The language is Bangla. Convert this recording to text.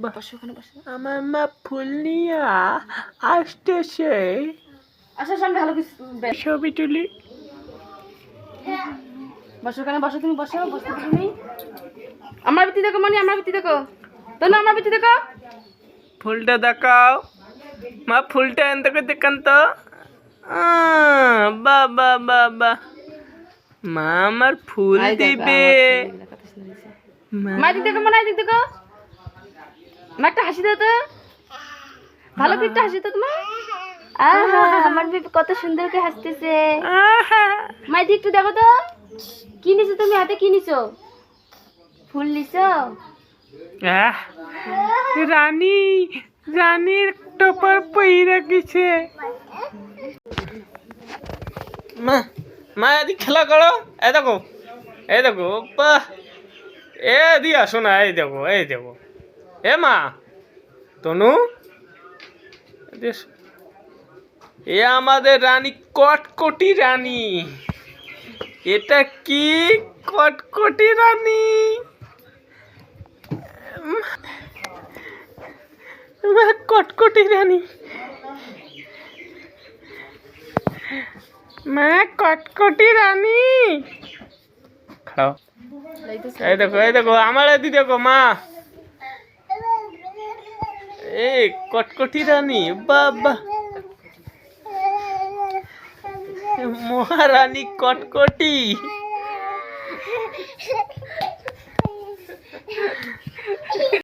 বসো ওখানে বসো। আমার মা ফুল নিয়ে আসতেছে। আচ্ছা সামনে ভালো কিছু ছবি তুলি। বসো ওখানে বসো, তুমি বসো, বসতে তুমি। আমার বিতি দেখো মনি, আমার বিতি দেখো তনু, আমার বিতি দেখো। ফুলটা দেখাও মা, ফুলটা এনতে করে দেখান তো। বাহ বাহ বাহ বাহ, মা আমার ফুল দিবে। মা দিক দেখো, মনে দিক দেখো। মা একটা হাসি দাও তো, ভালো করে একটা হাসি দাও তোমার। আহা আমার বেবি কত সুন্দর করে হাসতেছে। মা দিক একটু দেখো তো, কি নিছো তুমি হাতে, কি নিছো? ফুল নিছো? রানী, রানীর টপার পইরা গেছে। মা, মা এদিকে খেলা করো। এই দেখো, এই দেখো, বাহ, এ দিয়া শোনা, এই দেখো, এই দেখো। এ মা তনু, এ আমাদের রানী, কটকটি রানী। এটা কি কটকটি রানী? কটকটি রানী, মা কটকটি রানী। খাও, এই দেখো, এই দেখো, আমার এদি দেখো মা, এই কটকটি রানী। বাবা, মহারানী কটকটি।